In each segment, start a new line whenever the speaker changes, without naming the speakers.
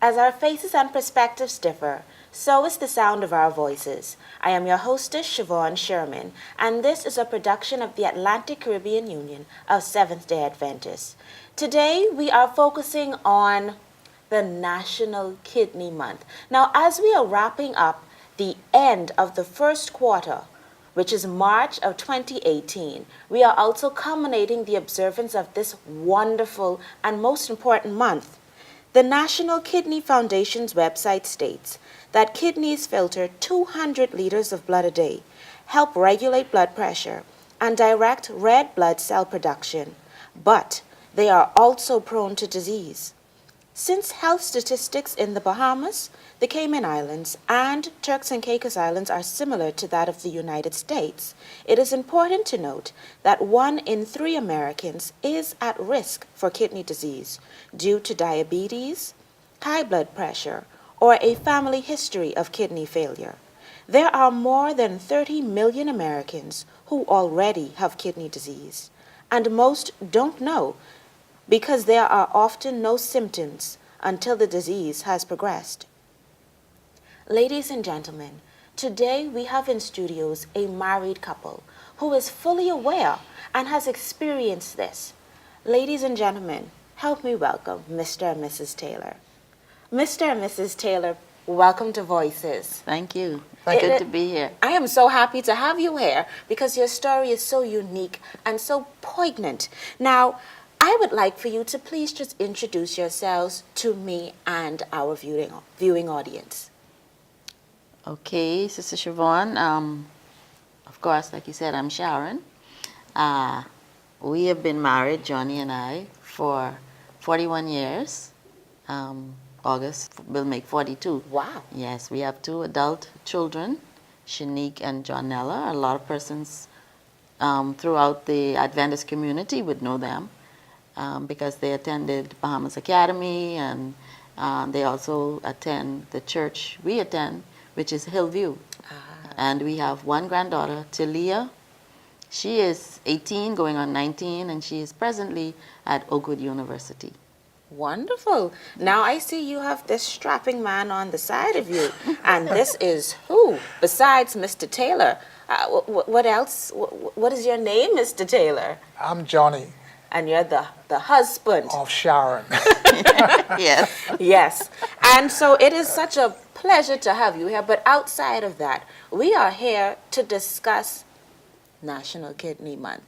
As our faces and perspectives differ, so is the sound of our voices. I am your hostess, Siobhan Sherman, and this is a production of the Atlantic Caribbean Union of Seventh-day Adventists. Today, we are focusing on the National Kidney Month. Now, as we are wrapping up the end of the first quarter, which is March of 2018, we are also culminating the observance of this wonderful and most important month. The National Kidney Foundation's website states that kidneys filter 200 liters of blood a day, help regulate blood pressure, and direct red blood cell production, but they are also prone to disease. Since health statistics in the Bahamas, the Cayman Islands, and Turks and Caicos Islands are similar to that of the United States, it is important to note that 1 in 3 Americans is at risk for kidney disease due to diabetes, high blood pressure, or a family history of kidney failure. There are more than 30 million Americans who already have kidney disease, and most don't know because there are often no symptoms until the disease has progressed. Ladies and gentlemen, today we have in studios a married couple who is fully aware and has experienced this. Ladies and gentlemen, help me welcome Mr. and Mrs. Taylor. Mr. and Mrs. Taylor, welcome to Voices.
Thank you. Good to be here.
I am so happy to have you here because your story is so unique and so poignant. Now, I would like for you to please just introduce yourselves to me and our viewing audience.
Okay, Sister Siobhan. Of course, like you said, I'm Sharon. We have been married, Johnny and I, for 41 years. August will make 42.
Wow.
Yes, we have 2 adult children, Shanique and Johnella. A lot of persons throughout the Adventist community would know them. Because they attended Bahamas Academy, and they also attend the church we attend, which is Hillview. And we have 1 granddaughter, Talia. She is 18, going on 19, and she is presently at Oakwood University.
Wonderful. Now I see you have this strapping man on the side of you. And this is who, besides Mr. Taylor? What else? What is your name, Mr. Taylor?
I'm Johnny.
And you're the husband
of Sharon.
Yes.
Yes. And so it is such a pleasure to have you here. But outside of that, we are here to discuss National Kidney Month.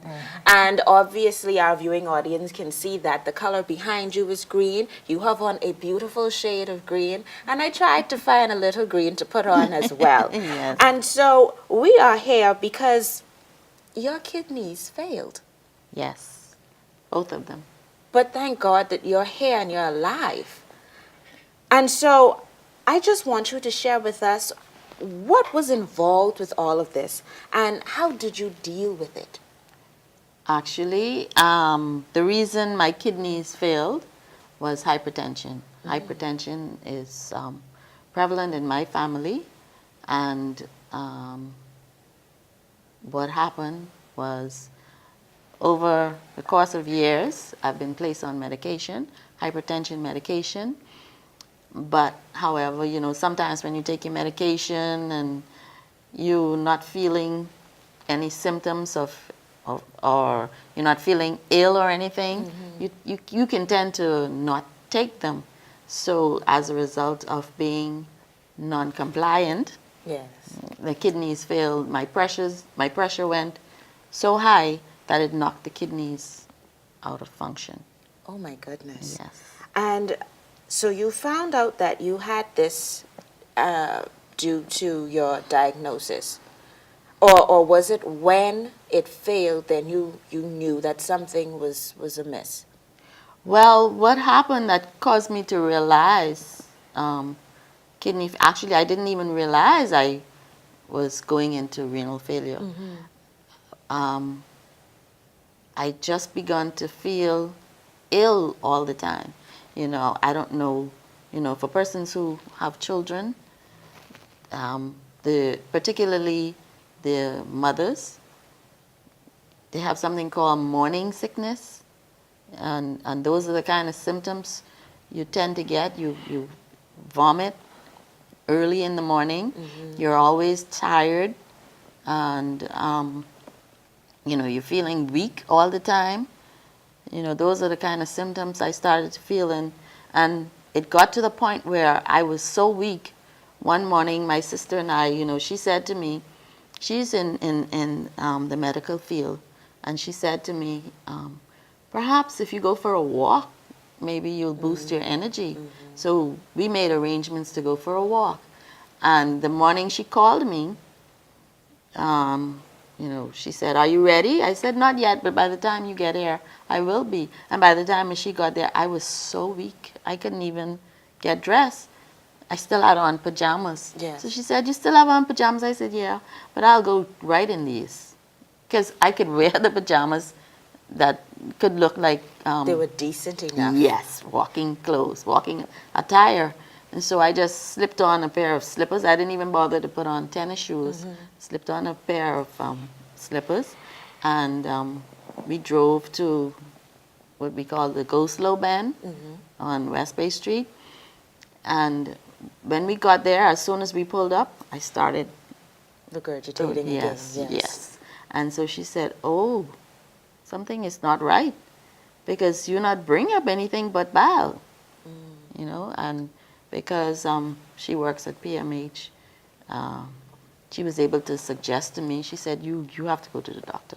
And obviously our viewing audience can see that the color behind you is green. You have on a beautiful shade of green. And I tried to find a little green to put on as well.
Yes.
And so we are here because your kidneys failed.
Yes. Both of them.
But thank God that you're here and you're alive. And so I just want you to share with us what was involved with all of this and how did you deal with it?
Actually, the reason my kidneys failed was hypertension. Hypertension is prevalent in my family, and what happened was, over the course of years, I've been placed on medication, hypertension medication. But however, you know, sometimes when you take your medication and you're not feeling any symptoms or you're not feeling ill or anything, you can tend to not take them. So as a result of being non-compliant,
Yes.
the kidneys failed. My pressure went so high that it knocked the kidneys out of function.
Oh my goodness.
Yes.
And so you found out that you had this due to your diagnosis. Or was it when it failed then you knew that something was amiss?
Well, what happened that caused me to realize actually I didn't even realize I was going into renal failure. I just begun to feel ill all the time. You know, I don't know, you know, for persons who have children, particularly the mothers, they have something called morning sickness, and those are the kind of symptoms you tend to get. You vomit early in the morning. You're always tired, and you're feeling weak all the time. Those are the kind of symptoms I started to feel, and it got to the point where I was so weak. One morning, my sister and I, she said to me, she's in the medical field, and she said to me, perhaps if you go for a walk, maybe you'll boost your energy. So we made arrangements to go for a walk. And the morning she called me, she said, are you ready? I said, not yet, but by the time you get here, I will be. And by the time she got there, I was so weak. I couldn't even get dressed. I still had on pajamas.
Yes.
So she said, you still have on pajamas? I said, yeah, but I'll go right in these. Because I could wear the pajamas that could look like...
They were decent enough.
Yes, walking clothes, walking attire. And so I just slipped on a pair of slippers. I didn't even bother to put on tennis shoes. Slipped on a pair of slippers. And we drove to what we call the Go Slow Bend on West Bay Street. And when we got there, as soon as we pulled up, I started...
Regurgitating again.
Yes. And so she said, oh, something is not right, because you're not bringing up anything but bile. And because she works at PMH, she was able to suggest to me, she said, you have to go to the doctor.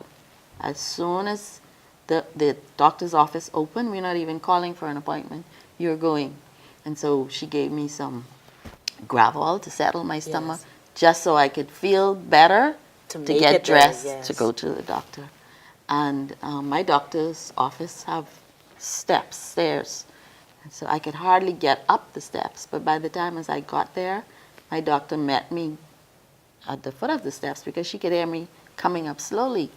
As soon as the doctor's office opened, we're not even calling for an appointment, you're going. And so she gave me some Gravol to settle my stomach, just so I could feel better to get dressed to go to the doctor. And my doctor's office have stairs. And so I could hardly get up the steps. But by the time as I got there, my doctor met me at the foot of the steps because she could hear me coming up slowly.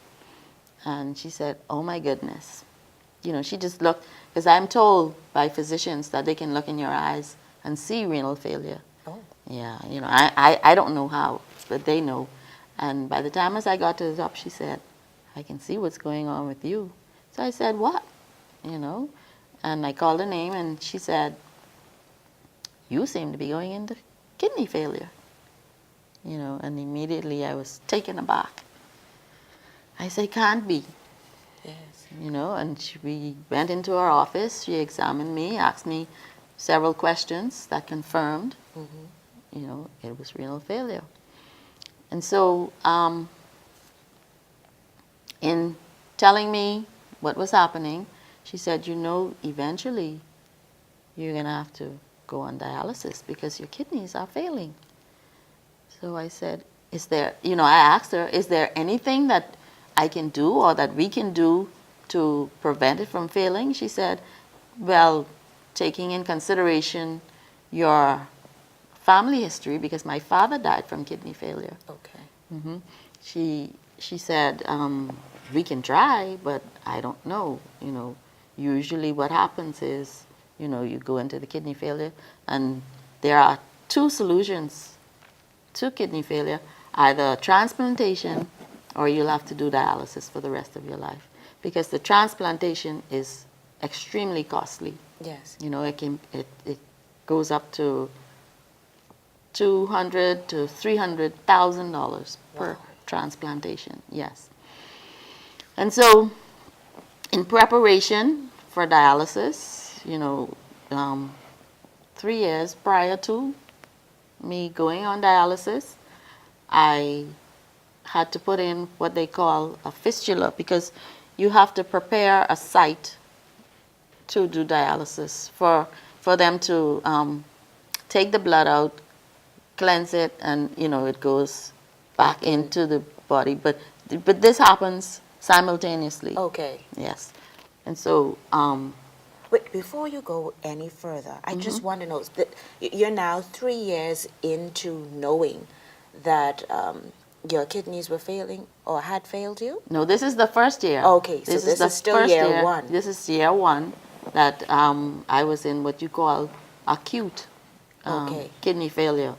And she said, oh my goodness. She just looked, because I'm told by physicians that they can look in your eyes and see renal failure.
Oh.
Yeah, I don't know how, but they know. And by the time as I got to the top, she said, I can see what's going on with you. So I said, what? And I called her name, and she said, you seem to be going into kidney failure. And immediately I was taken aback. I said, can't be.
Yes.
And we went into her office, she examined me, asked me several questions that confirmed, it was renal failure. And so, in telling me what was happening, she said, eventually you're going to have to go on dialysis because your kidneys are failing. So I said, I asked her, is there anything that I can do or that we can do to prevent it from failing? She said, well, taking in consideration your family history, because my father died from kidney failure.
Okay.
She said, we can try, but I don't know. Usually what happens is, you go into the kidney failure, and there are two solutions to kidney failure, either transplantation or you'll have to do dialysis for the rest of your life, because the transplantation is extremely costly.
Yes.
It goes up to $200,000 to $300,000 per transplantation. Yes. And so, in preparation for dialysis, 3 years prior to me going on dialysis, I had to put in what they call a fistula, because you have to prepare a site to do dialysis for them to take the blood out, cleanse it, and it goes back into the body. But this happens simultaneously.
Okay.
Yes. And so
Wait, before you go any further, I just want to know that you're now 3 years into knowing that your kidneys were failing or had failed you?
no, this is the first year.
Okay, so this
the
is still
first
year one.
This is year one that I was in what you call acute
Okay.
kidney failure.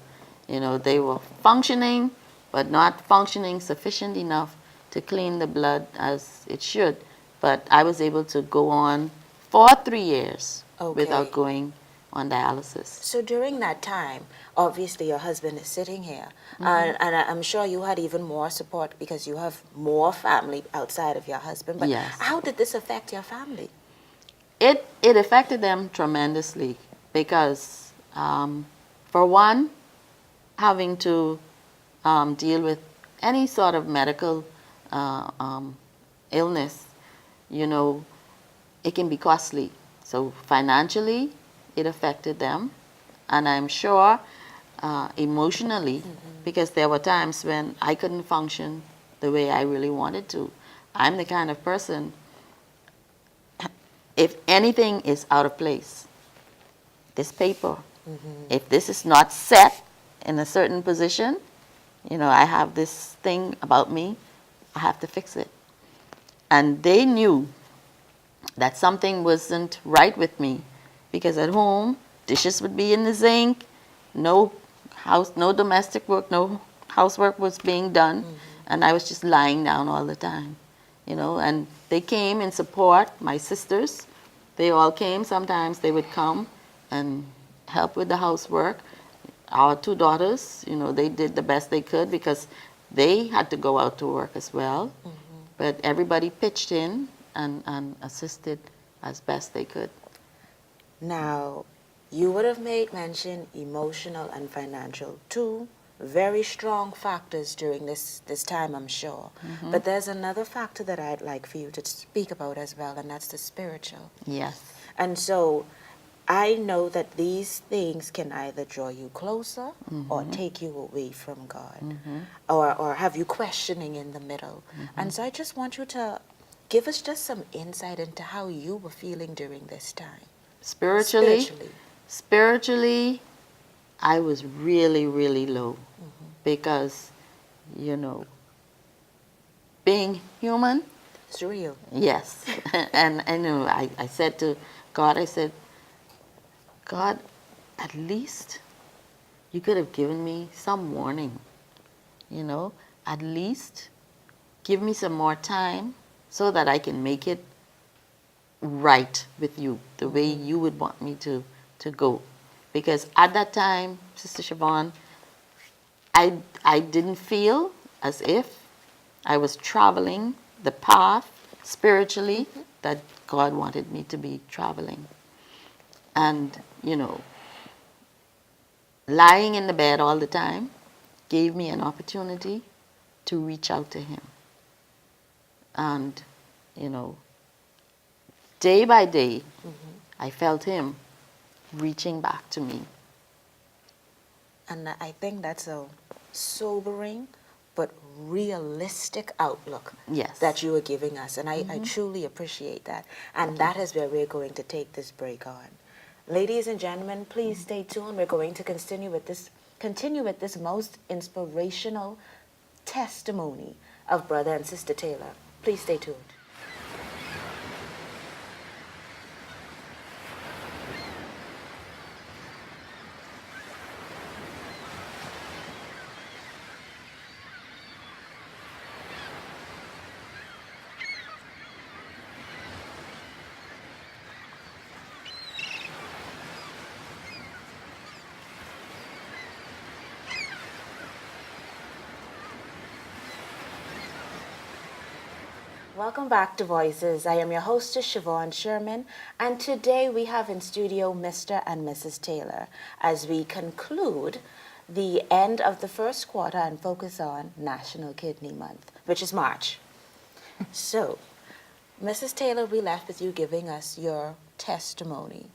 They were functioning, but not functioning sufficient enough to clean the blood as it should. But I was able to go on for 3 years
Okay.
without going on dialysis.
So during that time, obviously your husband is sitting here, and I'm sure you had even more support because you have more family outside of your husband. But
Yes.
how did this affect your family?
It affected them tremendously because, for one, having to deal with any sort of medical illness, you know, it can be costly. So financially, it affected them, and I'm sure emotionally, because there were times when I couldn't function the way I really wanted to. I'm the kind of person, if anything is out of place, this paper, if this is not set in a certain position, you know, I have this thing about me, I have to fix it. And they knew that something wasn't right with me because at home, dishes would be in the sink, no no domestic work, no housework was being done, and I was just lying down all the time, you know. And they came in support, my sisters, they all came. Sometimes they would come and help with the housework. Our two daughters, you know, they did the best they could because they had to go out to work as well. But everybody pitched in and assisted as best they could.
Now, you would have made mention emotional and financial, two very strong factors during this time, I'm sure. But there's another factor that I'd like for you to speak about as well, and that's the spiritual.
Yes.
And so I know that these things can either draw you closer or take you away from God, or have you questioning in the middle. And so I just want you to give us just some insight into how you were feeling during this time.
Spiritually, I was really, really low because, you know, being human.
It's real.
Yes. And you know, I said to God, I said, God, at least you could have given me some warning, you know, at least give me some more time so that I can make it right with you, the way you would want me to go. Because at that time, Sister Siobhan, I didn't feel as if I was traveling the path spiritually that God wanted me to be traveling. And, you know, lying in the bed all the time gave me an opportunity to reach out to Him. And, you know, day by day, I felt Him reaching back to me.
And I think that's a sobering but realistic outlook
Yes.
that you are giving us. And I truly appreciate that. And that is where we're going to take this break on. Ladies and gentlemen, please stay tuned. We're going to continue with this most inspirational testimony of Brother and Sister Taylor. Please stay tuned. Welcome back to Voices. I am your hostess, Siobhan Sherman, and today we have in studio Mr. and Mrs. Taylor as we conclude the end of the first quarter and focus on National Kidney Month, which is March. So, Mrs. Taylor, we left with you giving us your testimony.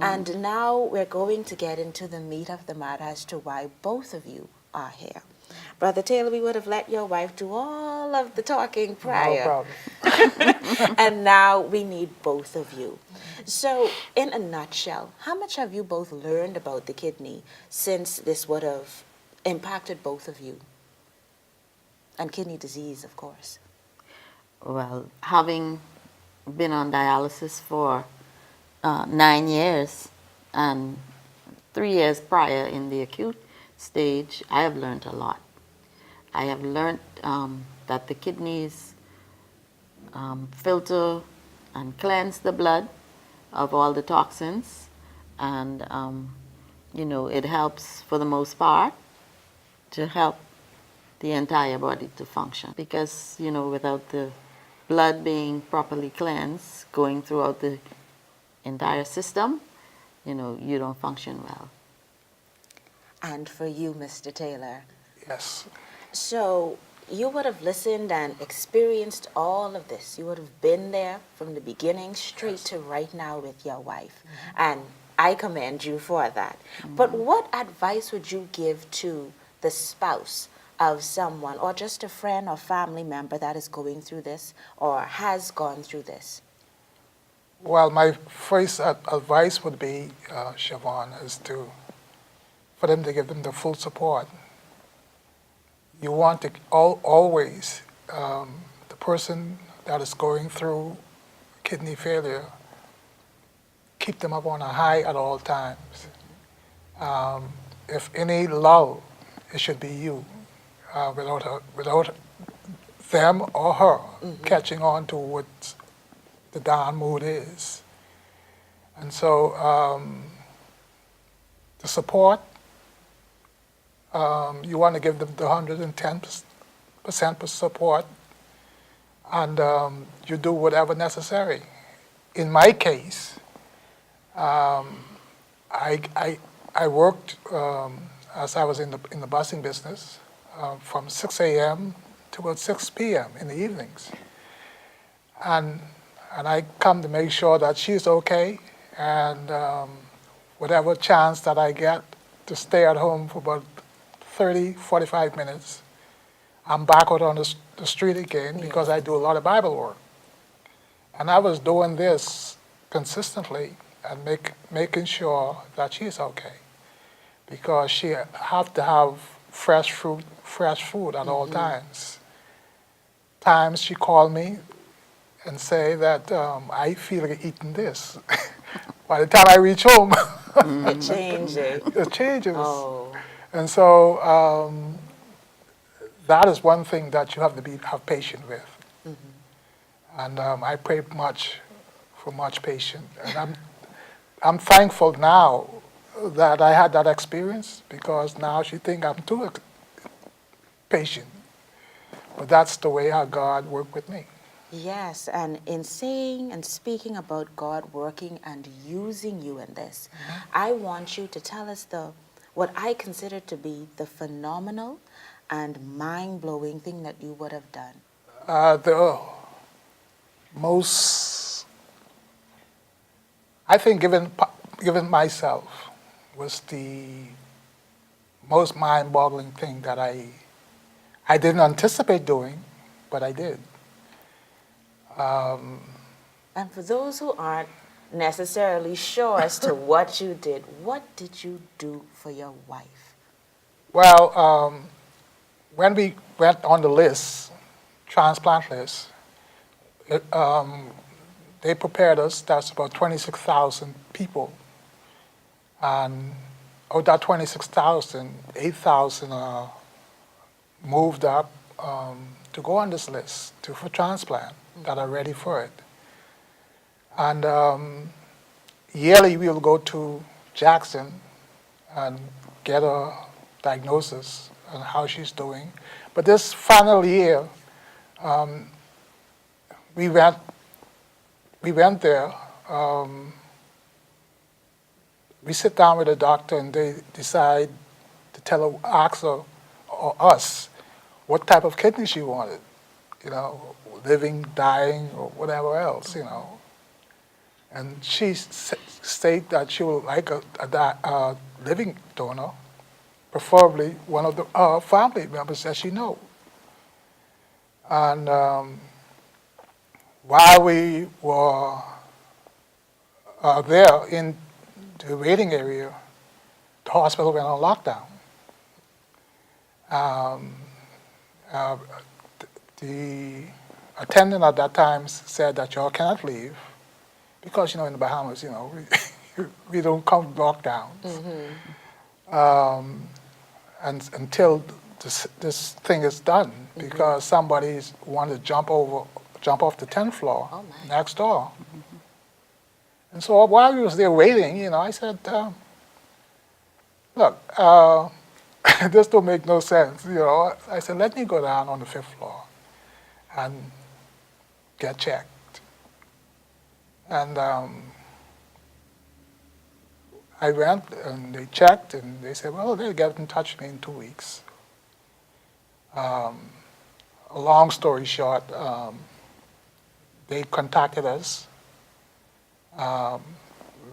And now we're going to get into the meat of the matter as to why both of you are here. Brother Taylor, we would have let your wife do all of the talking prior.
No problem.
And now we need both of you. So, in a nutshell, how much have you both learned about the kidney since this would have impacted both of you? And kidney disease, of course.
Well, having been on dialysis for 9 years and 3 years prior in the acute stage, I have learned a lot. I have learned that the kidneys filter and cleanse the blood of all the toxins, And, it helps for the most part to help the entire body to function. Because, without the blood being properly cleansed, going throughout the entire system, you don't function well.
And for you, Mr. Taylor,
Yes.
so you would have listened and experienced all of this. You would have been there from the beginning straight to right now with your wife. And I commend you for that. But what advice would you give to the spouse of someone or just a friend or family member that is going through this or has gone through this?
Well, my first advice would be, Siobhan, is for them to give them the full support. You want to always, the person that is going through kidney failure, keep them up on a high at all times. If any lull, it should be you, without them or her catching on to what the down mood is. And so the support, you want to give them the 110% support, and you do whatever necessary. In my case, I worked as I was in the busing business from 6 a.m. to about 6 p.m. in the evenings, and I come to make sure that she's okay, and whatever chance that I get to stay at home for about 30, 45 minutes, I'm back out on the street again because I do a lot of Bible work. And I was doing this consistently and making sure that she's okay, because she have to have fresh food at all times. Times she called me and say that I feel like eating this. By the time I reach home,
It changes.
it changes.
Oh.
And so that is one thing that you have to have patience with. And I pray for much patience. And I'm thankful now that I had that experience, because now she think I'm too patient. But that's the way how God worked with me.
Yes, and in saying and speaking about God working and using you in this, I want you to tell us what I consider to be the phenomenal and mind-blowing thing that you would have done.
The most, I think, given myself was the most mind-boggling thing that I didn't anticipate doing, but I did.
And for those who aren't necessarily sure as to what you did you do for your wife?
Well, when we went on the list, transplant list, they prepared us. That's about 26,000 people. And of that 26,000, 8,000 are moved up to go on this list for transplant that are ready for it. And yearly we will go to Jackson and get a diagnosis on how she's doing. But this final year, we went there. We sit down with the doctor and they decide to ask her or us what type of kidney she wanted, living, dying, or whatever else, And she stated that she would like a living donor, preferably one of the family members that she knows. And while we were there in the waiting area, the hospital went on lockdown. The attendant at that time said that y'all cannot leave because, in the Bahamas, we don't come lockdowns. And until this thing is done, because somebody wanted to jump off the 10th floor next door. And so while we was there waiting, I said, look, this don't make no sense. I said, let me go down on the 5th floor and get checked. And I went and they checked and they said, well, they'll get in touch with me in 2 weeks. A long story short, they contacted us,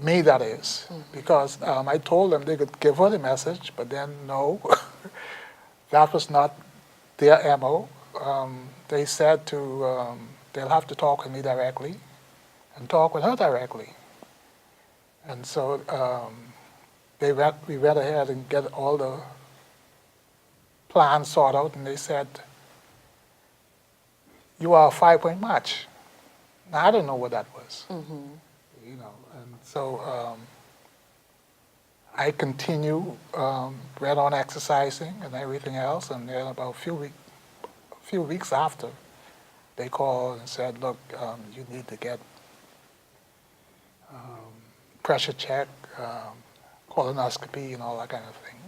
me that is, because I told them they could give her the message, but then no, that was not their MO. They said they'll have to talk with me directly and talk with her directly. And so we went ahead and get all the plans sorted out, and they said, you are a 5-point match. Now, I didn't know what that was. And so I continue, went on exercising and everything else, and then about a few weeks after, they called and said, look, you need to get pressure check, colonoscopy, and all that kind of thing,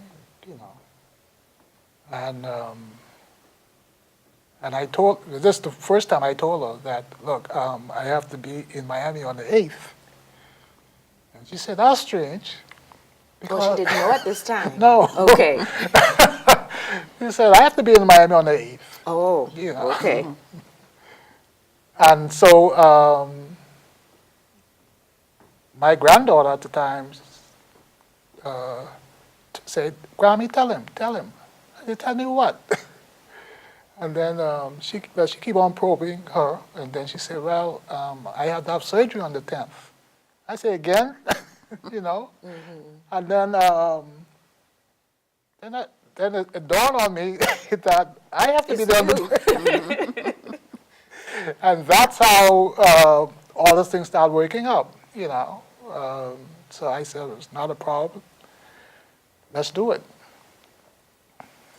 And I told, this is the first time I told her that, look, I have to be in Miami on the 8th. And she said, that's strange.
Well, she didn't know at this time.
No.
Okay.
She said, I have to be in Miami on the 8th.
Oh, okay.
And so my granddaughter at the time said, Grammy, tell him. I said, tell me what? And then she keep on probing her, and then she said, well, I had to have surgery on the 10th. I said, again? And then it dawned on me that I have to be there on the And that's how all those things started working out, So I said, it's not a problem. Let's do it.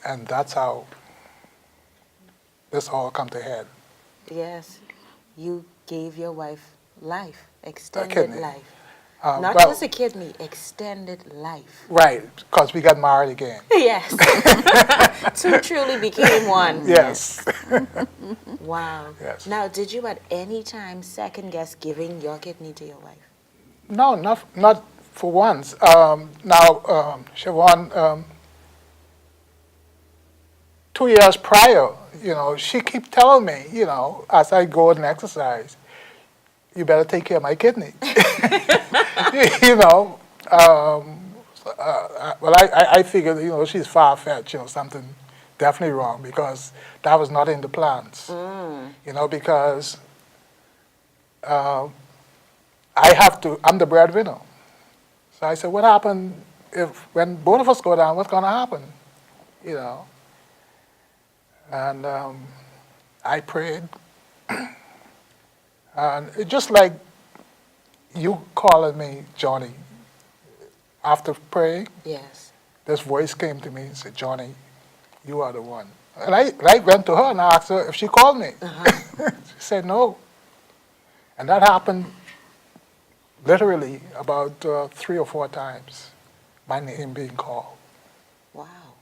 And that's how this all come to head.
Yes. You gave your wife life, extended
kidney.
life. Not
well,
just a kidney, extended life.
Right, because we got married again.
Yes. Two truly became one.
Yes.
Wow.
Yes.
Now, did you at any time second guess giving your kidney to your wife?
No, not for once. Now, Siobhan, 2 years prior, she keep telling me, as I go and exercise, you better take care of my kidney. Well, I figured, she's far-fetched, something definitely wrong, because that was not in the plans. Because I'm the breadwinner. So I said, what happened when both of us go down, what's going to happen? And I prayed. And it's just like you calling me, Johnny, after praying,
Yes.
this voice came to me and said, Johnny, you are the one. And I went to her and asked her if she called me. She said no. And that happened literally about 3 or 4 times, my name being called.
Wow.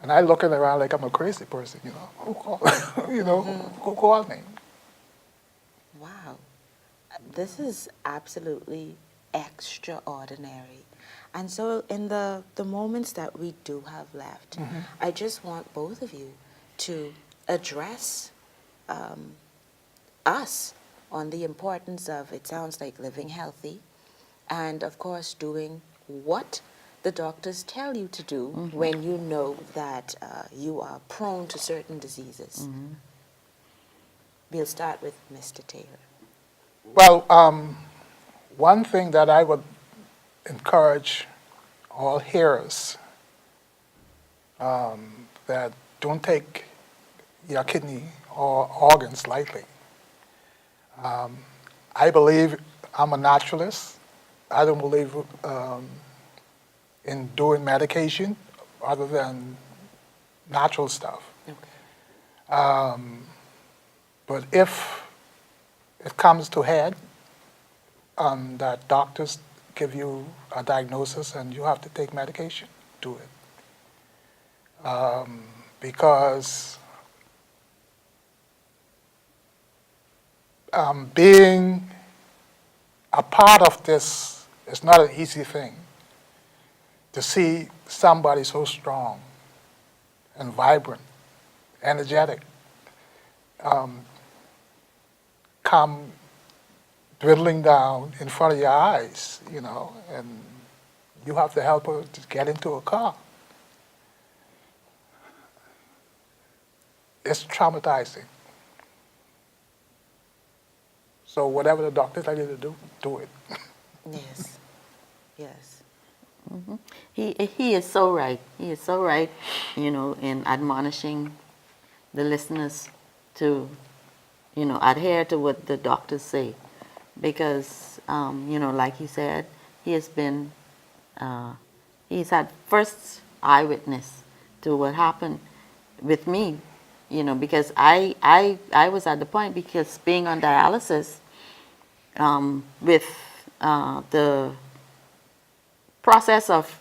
And I looking around like I'm a crazy person, who called, who called me?
Wow. This is absolutely extraordinary. And so in the moments that we do have left, I just want both of you to address us on the importance of, it sounds like, living healthy, and of course doing what the doctors tell you to do when you know that you are prone to certain diseases. We'll start with Mr. Taylor.
Well, one thing that I would encourage all hearers that don't take your kidney or organs lightly. I believe I'm a naturalist. I don't believe in doing medication other than natural stuff.
Okay.
But if it comes to head, that doctors give you a diagnosis and you have to take medication to it. Because being a part of this is not an easy thing. To see somebody so strong and vibrant, energetic, come dwindling down in front of your eyes, and you have to help her to get into a car. It's traumatizing. So whatever the doctor tell you to do, do it.
Yes. Yes.
He is so right. He is so right, in admonishing the listeners to, adhere to what the doctors say. Because, like he said, he has been, he's had first eyewitness to what happened with me, because I was at the point, because being on dialysis, with the process of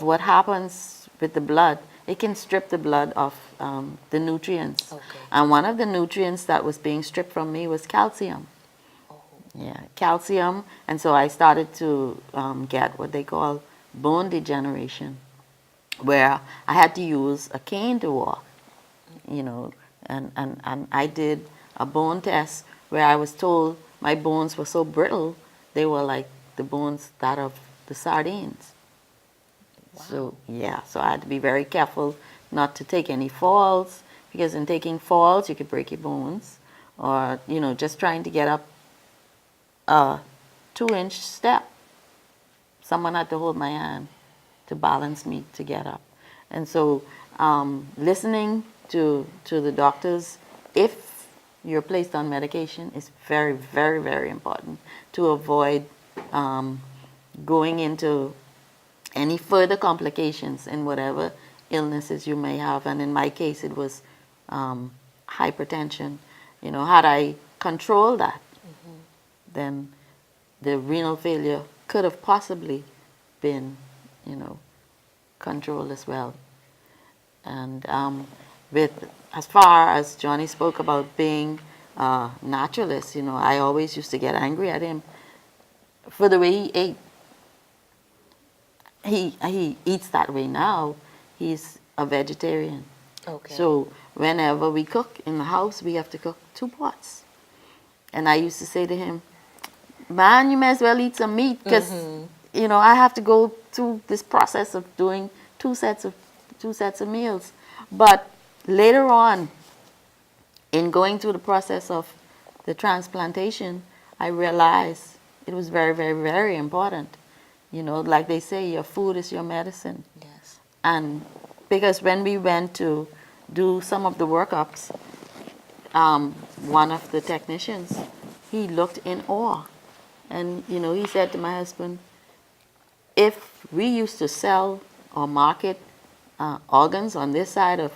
what happens with the blood, it can strip the blood of the nutrients.
Okay.
And one of the nutrients that was being stripped from me was calcium. Yeah, calcium. And so I started to get what they call bone degeneration, where I had to use a cane to walk, and I did a bone test where I was told my bones were so brittle, they were like the bones that of the sardines.
Wow.
So, yeah, so I had to be very careful not to take any falls, because in taking falls, you could break your bones, or, just trying to get up a 2-inch step. Someone had to hold my hand to balance me to get up. And so listening to the doctors, if you're placed on medication, is very, very, very important to avoid going into any further complications in whatever illnesses you may have. And in my case, it was hypertension. Had I controlled that, then the renal failure could have possibly been, controlled as well. And as far as Johnny spoke about being a naturalist, I always used to get angry at him for the way he ate. He eats that way now. He's a vegetarian.
Okay.
So whenever we cook in the house, we have to cook 2 pots. And I used to say to him, man, you may as well eat some meat, because I have to go through this process of doing two sets of meals. But later on, in going through the process of the transplantation, I realized it was very, very, very important. Like they say, your food is your medicine.
Yes.
And because when we went to do some of the workups, one of the technicians, he looked in awe. And, he said to my husband, if we used to sell or market organs on this side of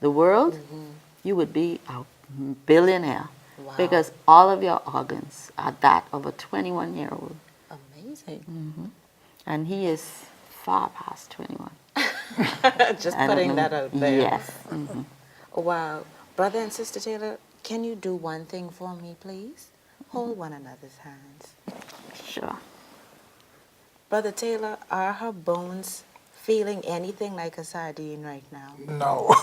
the world, you would be a billionaire.
Wow.
Because all of your organs are that of a 21-year-old.
Amazing.
And he is far past 21.
Just
And,
putting that out there.
Yes.
Wow. Brother and Sister Taylor, can you do one thing for me, please? Hold one another's hands.
Sure.
Brother Taylor, are her bones feeling anything like a sardine right now?
No.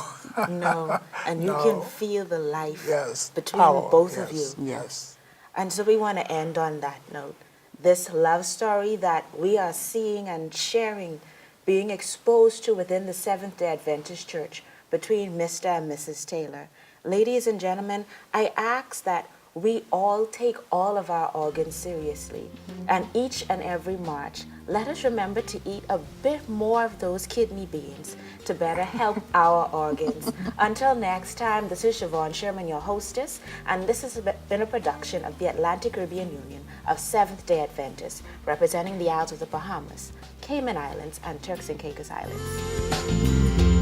No. And you
No.
can feel the life
Yes.
between
Power.
both
Yes.
of you.
Yes.
And so we want to end on that note. This love story that we are seeing and sharing, being exposed to within the Seventh-day Adventist Church between Mr. and Mrs. Taylor. Ladies and gentlemen, I ask that we all take all of our organs seriously. And each and every March, let us remember to eat a bit more of those kidney beans to better help our organs. Until next time, this is Siobhan Sherman, your hostess, and this has been a production of the Atlantic Caribbean Union of Seventh-day Adventists, representing the Isles of the Bahamas, Cayman Islands, and Turks and Caicos Islands.